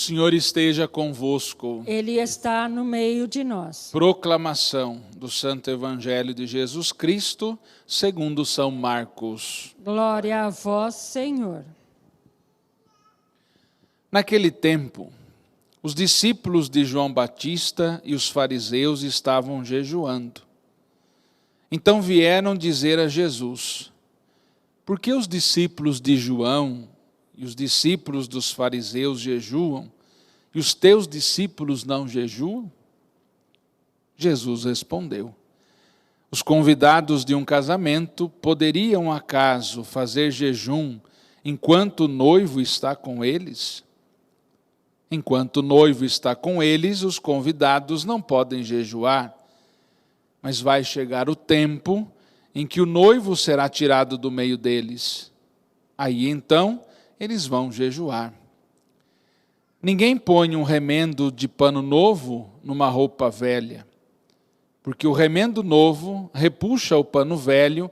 Senhor esteja convosco. Ele está no meio de nós. Proclamação do Santo Evangelho de Jesus Cristo, segundo São Marcos. Glória a vós, Senhor. Naquele tempo, os discípulos de João Batista e os fariseus estavam jejuando. Então vieram dizer a Jesus: por que os discípulos de João e os discípulos dos fariseus jejuam, e os teus discípulos não jejuam? Jesus respondeu: os convidados de um casamento poderiam acaso fazer jejum enquanto o noivo está com eles? Enquanto o noivo está com eles, os convidados não podem jejuar. Mas vai chegar o tempo em que o noivo será tirado do meio deles. Aí então eles vão jejuar. Ninguém põe um remendo de pano novo numa roupa velha, porque o remendo novo repuxa o pano velho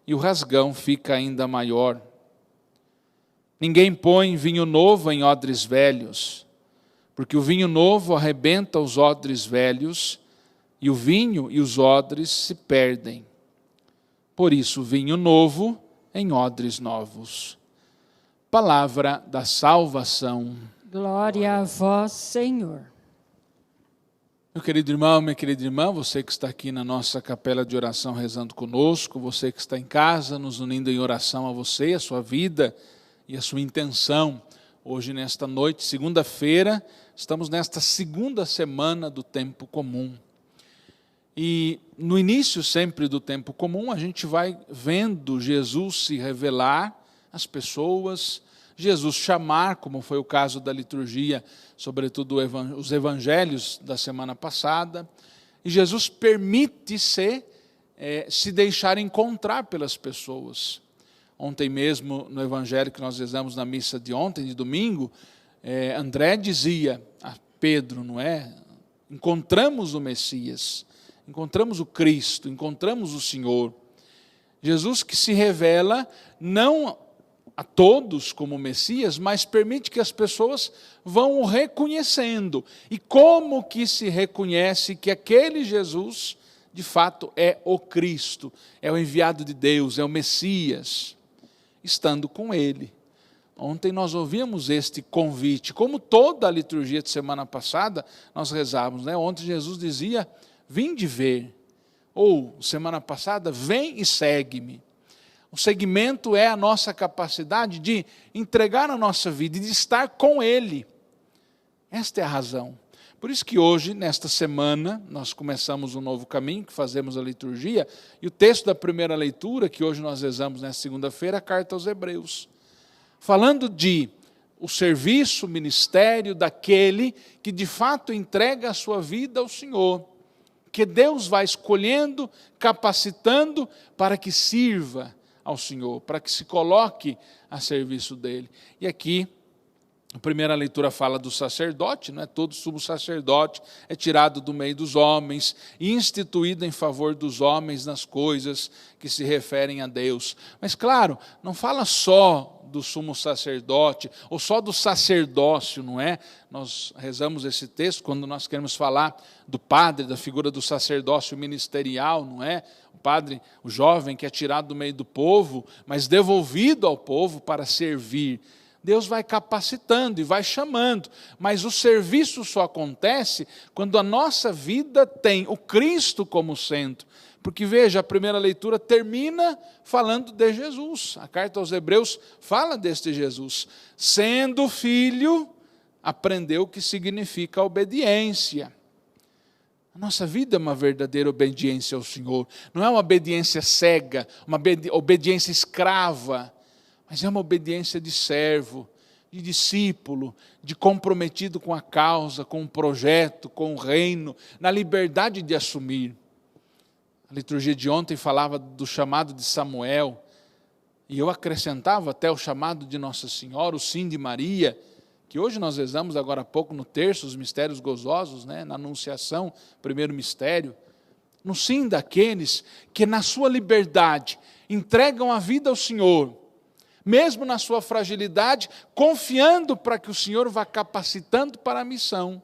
e o rasgão fica ainda maior. Ninguém põe vinho novo em odres velhos, porque o vinho novo arrebenta os odres velhos, e o vinho e os odres se perdem. Por isso, vinho novo em odres novos. Palavra da salvação. Glória a vós, Senhor. Meu querido irmão, minha querida irmã, você que está aqui na nossa capela de oração rezando conosco, você que está em casa nos unindo em oração a você, a sua vida e a sua intenção. Hoje, nesta noite, segunda-feira, estamos nesta segunda semana do tempo comum. E no início sempre do tempo comum, a gente vai vendo Jesus se revelar às pessoas, Jesus chamar, como foi o caso da liturgia, sobretudo os evangelhos da semana passada, e Jesus permite se deixar encontrar pelas pessoas. Ontem mesmo, no evangelho que nós rezamos na missa de ontem, de domingo, André dizia a Pedro, não é? Encontramos o Messias, encontramos o Cristo, encontramos o Senhor. Jesus que se revela não a todos como Messias, mas permite que as pessoas vão o reconhecendo. E como que se reconhece que aquele Jesus, de fato, é o Cristo, é o enviado de Deus, é o Messias? Estando com Ele. Ontem nós ouvimos este convite, como toda a liturgia de semana passada, nós rezávamos, né? Ontem Jesus dizia: vinde ver, ou semana passada, vem e segue-me. O seguimento é a nossa capacidade de entregar a nossa vida e de estar com Ele. Esta é a razão. Por isso que hoje, nesta semana, nós começamos um novo caminho, que fazemos a liturgia, e o texto da primeira leitura, que hoje nós rezamos nesta segunda-feira, a carta aos Hebreus. Falando de o serviço, o ministério daquele que de fato entrega a sua vida ao Senhor, que Deus vai escolhendo, capacitando para que sirva ao Senhor, para que se coloque a serviço dele. E aqui, a primeira leitura fala do sacerdote, não é? Todo sumo sacerdote é tirado do meio dos homens e instituído em favor dos homens nas coisas que se referem a Deus. Mas claro, não fala só do sumo sacerdote, ou só do sacerdócio, não é? Nós rezamos esse texto quando nós queremos falar do padre, da figura do sacerdócio ministerial, não é? O padre, o jovem que é tirado do meio do povo, mas devolvido ao povo para servir. Deus vai capacitando e vai chamando, mas o serviço só acontece quando a nossa vida tem o Cristo como centro. Porque veja, a primeira leitura termina falando de Jesus. A carta aos Hebreus fala deste Jesus. Sendo filho, aprendeu o que significa obediência. A nossa vida é uma verdadeira obediência ao Senhor. Não é uma obediência cega, uma obediência escrava, mas é uma obediência de servo, de discípulo, de comprometido com a causa, com o projeto, com o reino, na liberdade de assumir. A liturgia de ontem falava do chamado de Samuel, e eu acrescentava até o chamado de Nossa Senhora, o sim de Maria, que hoje nós rezamos agora há pouco no terço, os mistérios gozosos, né? Na Anunciação, primeiro mistério, no sim daqueles que na sua liberdade entregam a vida ao Senhor, mesmo na sua fragilidade, confiando para que o Senhor vá capacitando para a missão.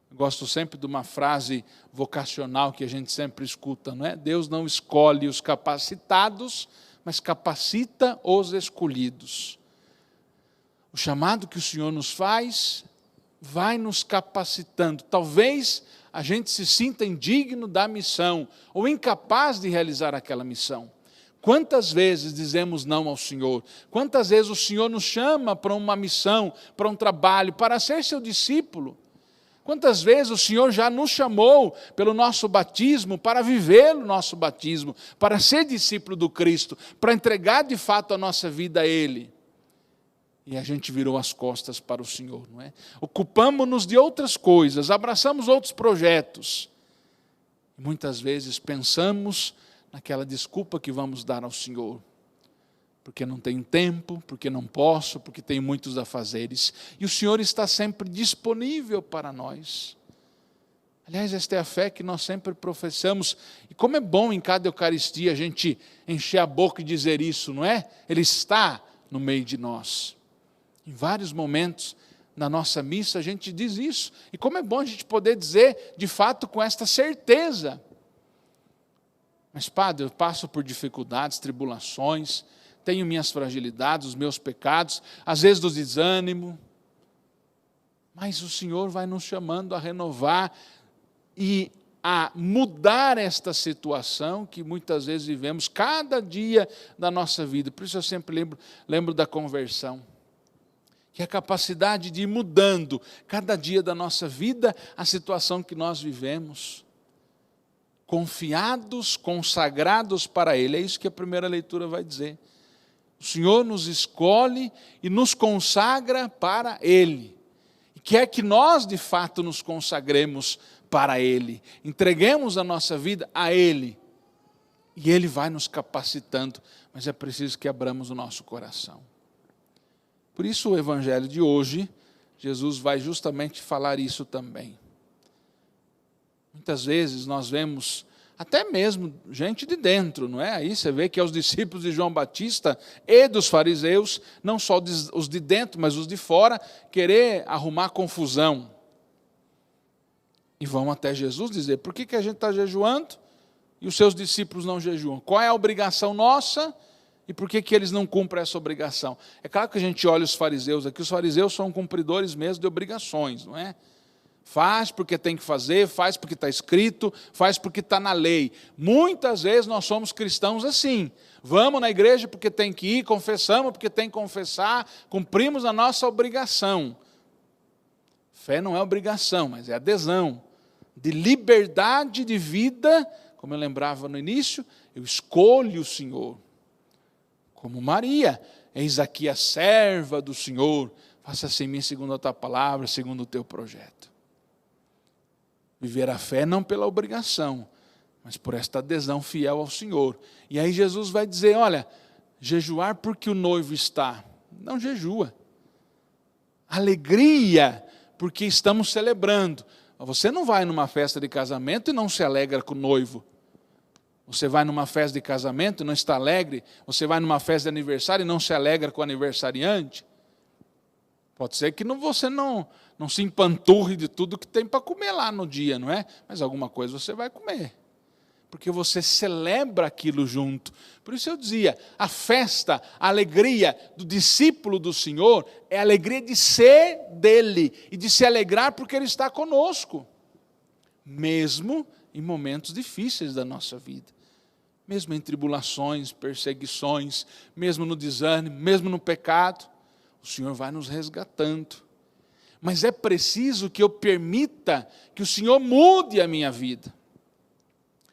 Eu gosto sempre de uma frase vocacional que a gente sempre escuta, não é? Deus não escolhe os capacitados, mas capacita os escolhidos. O chamado que o Senhor nos faz vai nos capacitando. Talvez a gente se sinta indigno da missão ou incapaz de realizar aquela missão. Quantas vezes dizemos não ao Senhor? Quantas vezes o Senhor nos chama para uma missão, para um trabalho, para ser seu discípulo? Quantas vezes o Senhor já nos chamou pelo nosso batismo, para viver o nosso batismo, para ser discípulo do Cristo, para entregar de fato a nossa vida a Ele? E a gente virou as costas para o Senhor, não é? Ocupamos-nos de outras coisas, abraçamos outros projetos. E muitas vezes pensamos naquela desculpa que vamos dar ao Senhor. Porque não tenho tempo, porque não posso, porque tenho muitos afazeres. E o Senhor está sempre disponível para nós. Aliás, esta é a fé que nós sempre professamos. E como é bom em cada Eucaristia a gente encher a boca e dizer isso, não é? Ele está no meio de nós. Em vários momentos na nossa missa a gente diz isso. E como é bom a gente poder dizer, de fato, com esta certeza. Mas, Padre, eu passo por dificuldades, tribulações, tenho minhas fragilidades, os meus pecados, às vezes do desânimo. Mas o Senhor vai nos chamando a renovar e a mudar esta situação que muitas vezes vivemos cada dia da nossa vida. Por isso eu sempre lembro da conversão. Que é a capacidade de ir mudando cada dia da nossa vida a situação que nós vivemos. Confiados, consagrados para Ele. É isso que a primeira leitura vai dizer. O Senhor nos escolhe e nos consagra para Ele. E quer que nós, de fato, nos consagremos para Ele. Entreguemos a nossa vida a Ele. E Ele vai nos capacitando. Mas é preciso que abramos o nosso coração. Por isso o Evangelho de hoje, Jesus vai justamente falar isso também. Muitas vezes nós vemos até mesmo gente de dentro, não é? Aí você vê que é os discípulos de João Batista e dos fariseus, não só os de dentro, mas os de fora, querer arrumar confusão. E vão até Jesus dizer, por que a gente está jejuando e os seus discípulos não jejuam? Qual é a obrigação nossa? E por que eles não cumprem essa obrigação? É claro que a gente olha os fariseus aqui, os fariseus são cumpridores mesmo de obrigações, não é? Faz porque tem que fazer, faz porque está escrito, faz porque está na lei. Muitas vezes nós somos cristãos assim. Vamos na igreja porque tem que ir, confessamos porque tem que confessar, cumprimos a nossa obrigação. Fé não é obrigação, mas é adesão. De liberdade de vida, como eu lembrava no início, eu escolho o Senhor. Como Maria, eis aqui a serva do Senhor, faça-se em mim segundo a tua palavra, segundo o teu projeto. Viver a fé não pela obrigação, mas por esta adesão fiel ao Senhor. E aí Jesus vai dizer, olha, jejuar porque o noivo está. Não jejua. Alegria porque estamos celebrando. Você não vai numa festa de casamento e não se alegra com o noivo. Você vai numa festa de casamento e não está alegre? Você vai numa festa de aniversário e não se alegra com o aniversariante? Pode ser que você não se empanturre de tudo que tem para comer lá no dia, não é? Mas alguma coisa você vai comer. Porque você celebra aquilo junto. Por isso eu dizia, a festa, a alegria do discípulo do Senhor é a alegria de ser dele e de se alegrar porque Ele está conosco. Mesmo em momentos difíceis da nossa vida. Mesmo em tribulações, perseguições, mesmo no desânimo, mesmo no pecado, o Senhor vai nos resgatando. Mas é preciso que eu permita que o Senhor mude a minha vida.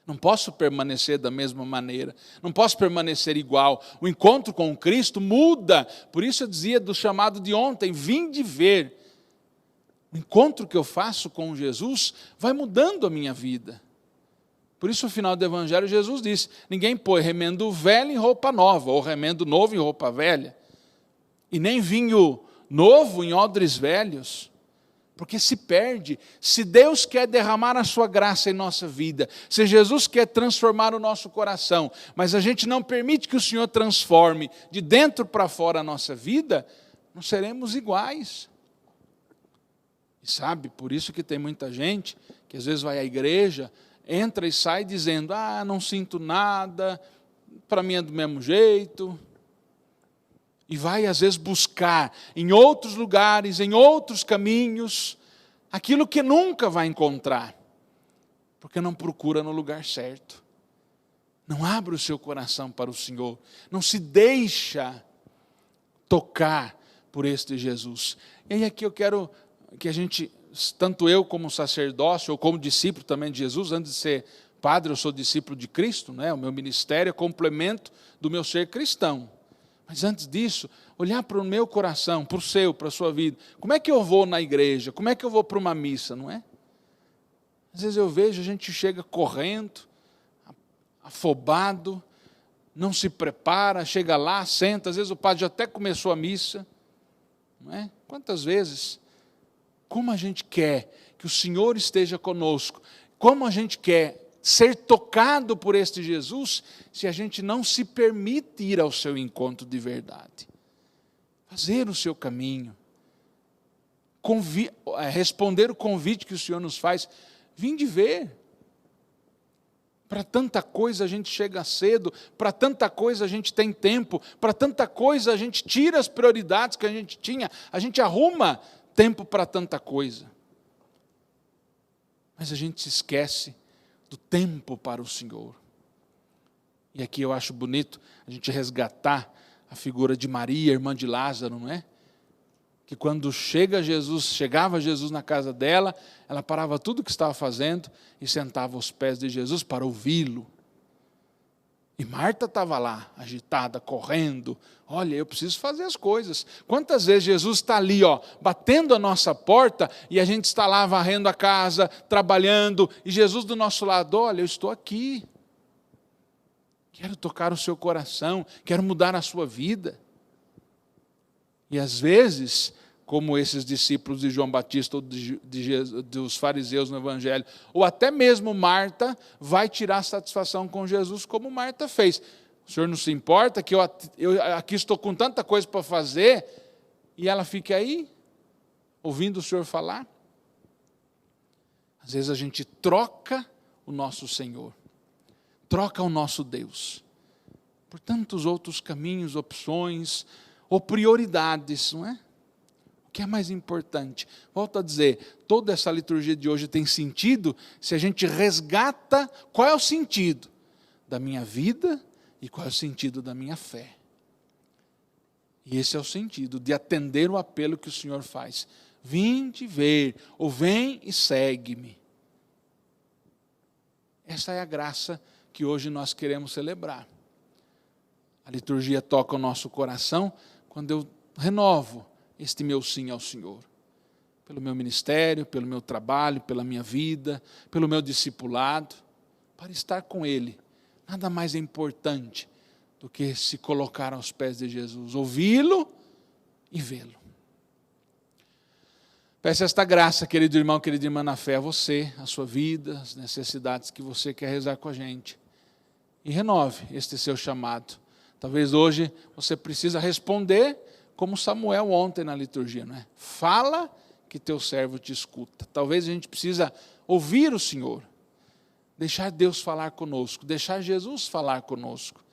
Não posso permanecer da mesma maneira, não posso permanecer igual. O encontro com Cristo muda. Por isso eu dizia do chamado de ontem, vinde ver. O encontro que eu faço com Jesus vai mudando a minha vida. Por isso, no final do Evangelho, Jesus disse, ninguém põe remendo velho em roupa nova, ou remendo novo em roupa velha, e nem vinho novo em odres velhos, Porque se perde. Se Deus quer derramar a sua graça em nossa vida, se Jesus quer transformar o nosso coração, mas a gente não permite que o Senhor transforme de dentro para fora a nossa vida, não seremos iguais. E sabe, por isso que tem muita gente que às vezes vai à igreja, entra e sai dizendo, não sinto nada, para mim é do mesmo jeito. E vai às vezes buscar em outros lugares, em outros caminhos, aquilo que nunca vai encontrar, porque não procura no lugar certo. Não abre o seu coração para o Senhor, não se deixa tocar por este Jesus. E aí aqui eu quero que a gente, tanto eu como sacerdócio, ou como discípulo também de Jesus, antes de ser padre, eu sou discípulo de Cristo, né? O meu ministério é complemento do meu ser cristão. Mas antes disso, olhar para o meu coração, para o seu, para a sua vida. Como é que eu vou na igreja? Como é que eu vou para uma missa, não é? Às vezes eu vejo, a gente chega correndo, afobado, não se prepara, chega lá, senta, às vezes o padre já até começou a missa. Não é? Quantas vezes? Como a gente quer que o Senhor esteja conosco, como a gente quer ser tocado por este Jesus, se a gente não se permite ir ao seu encontro de verdade. Fazer o seu caminho. Responder o convite que o Senhor nos faz. Vinde ver. Para tanta coisa a gente chega cedo, para tanta coisa a gente tem tempo, para tanta coisa a gente tira as prioridades que a gente tinha, a gente arruma tempo para tanta coisa. Mas a gente se esquece do tempo para o Senhor. E aqui eu acho bonito a gente resgatar a figura de Maria, irmã de Lázaro, não é? Que quando chegava Jesus na casa dela, ela parava tudo o que estava fazendo e sentava aos pés de Jesus para ouvi-lo. E Marta estava lá, agitada, correndo. Olha, eu preciso fazer as coisas. Quantas vezes Jesus está ali, batendo a nossa porta, e a gente está lá varrendo a casa, trabalhando, e Jesus do nosso lado, olha, eu estou aqui. Quero tocar o seu coração, quero mudar a sua vida. E às vezes, como esses discípulos de João Batista ou dos fariseus no Evangelho, ou até mesmo Marta, vai tirar satisfação com Jesus, como Marta fez. O Senhor não se importa que eu aqui estou com tanta coisa para fazer, e ela fica aí, ouvindo o Senhor falar? Às vezes a gente troca o nosso Senhor, troca o nosso Deus, por tantos outros caminhos, opções, ou prioridades, não é? O que é mais importante? Volto a dizer, toda essa liturgia de hoje tem sentido se a gente resgata qual é o sentido da minha vida e qual é o sentido da minha fé. E esse é o sentido de atender o apelo que o Senhor faz. Vinde ver, ou vem e segue-me. Essa é a graça que hoje nós queremos celebrar. A liturgia toca o nosso coração quando eu renovo este meu sim ao Senhor. Pelo meu ministério, pelo meu trabalho, pela minha vida, pelo meu discipulado, para estar com Ele. Nada mais é importante do que se colocar aos pés de Jesus, ouvi-lo e vê-lo. Peço esta graça, querido irmão, querida irmã na fé, a você, a sua vida, as necessidades que você quer rezar com a gente. E renove este seu chamado. Talvez hoje você precisa responder como Samuel ontem na liturgia, não é? Fala que teu servo te escuta. Talvez a gente precisa ouvir o Senhor, deixar Deus falar conosco, deixar Jesus falar conosco,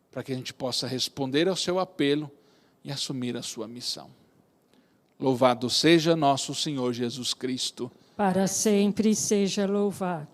para que a gente possa responder ao seu apelo e assumir a sua missão. Louvado seja nosso Senhor Jesus Cristo. Para sempre seja louvado.